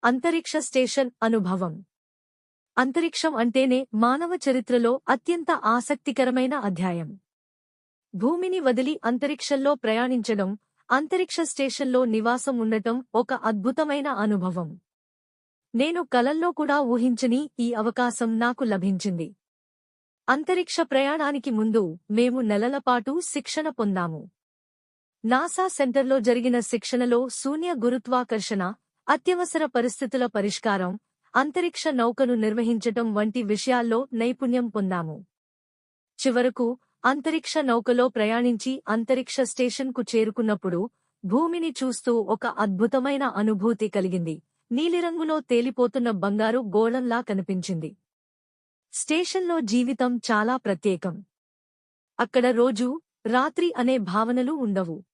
అంతరిక్ష స్టేషన్ అనుభవం. అంతరిక్షం అంటేనే మానవ చరిత్రలో అత్యంత ఆసక్తికరమైన అధ్యాయం. భూమిని వదిలి అంతరిక్షంలో ప్రయాణించడం, అంతరిక్ష స్టేషన్లో నివాసం ఉండటం ఒక అద్భుతమైన అనుభవం. నేను కలల్లో కూడా ఊహించని ఈ అవకాశం నాకు లభించింది. అంతరిక్ష ప్రయాణానికి ముందు మేము నెలలపాటు శిక్షణ పొందాము. నాసా సెంటర్లో జరిగిన శిక్షణలో శూన్య గురుత్వాకర్షణ, అత్యవసర పరిస్థితుల పరిష్కారం, అంతరిక్ష నౌకను నిర్వహించటం వంటి విషయాల్లో నైపుణ్యం పొందాము. చివరకు అంతరిక్ష నౌకలో ప్రయాణించి అంతరిక్ష స్టేషన్కు చేరుకున్నప్పుడు భూమిని చూస్తూ ఒక అద్భుతమైన అనుభూతి కలిగింది. నీలిరంగులో తేలిపోతున్న బంగారు గోళంలా కనిపించింది. స్టేషన్లో జీవితం చాలా ప్రత్యేకం. అక్కడ రోజు, రాత్రి అనే భావనలు ఉండవు.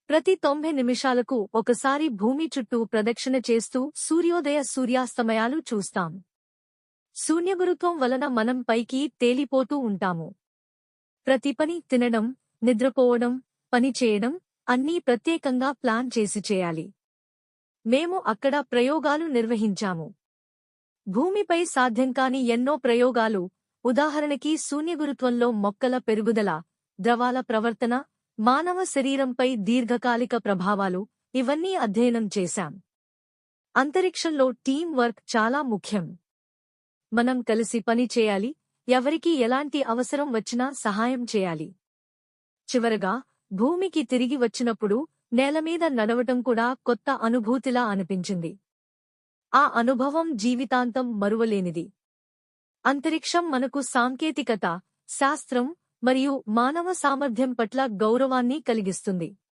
ప్రతి 90 నిమిషాలకు ఒకసారి భూమి చుట్టూ ప్రదక్షిణ చేస్తూ సూర్యోదయ సూర్యాస్తమయాలు చూస్తాం. శూన్యగురుత్వం వలన మనం పైకి తేలిపోతూ ఉంటాము. ప్రతి పని, తినడం, నిద్రపోవడం, పని చేయడం అన్నీ ప్రత్యేకంగా ప్లాన్ చేసి చేయాలి. మేము అక్కడ ప్రయోగాలు నిర్వహించాము. భూమిపై సాధ్యం కాని ఎన్నో ప్రయోగాలు, ఉదాహరణకి శూన్యగురుత్వంలో మొక్కల పెరుగుదల, ద్రవాల ప్రవర్తన, మానవ శరీరంపై దీర్ఘకాలిక ప్రభావాలు, ఇవన్నీ అధ్యయనం చేశాం. అంతరిక్షంలో టీం వర్క్ చాలా ముఖ్యం. మనం కలిసి పని చేయాలి, ఎవరికి ఎలాంటి అవసరం వచ్చినా సహాయం చేయాలి. చివరగా భూమికి తిరిగి వచ్చినప్పుడు నేలమీద నడవటం కూడా కొత్త అనుభూతిలా అనిపించింది. ఆ అనుభవం జీవితాంతం మరువలేనిది. అంతరిక్షం మనకు సాంకేతికత, శాస్త్రం మరియు మానవ సామర్థ్యం పట్ల గౌరవాన్ని కలిగిస్తుంది.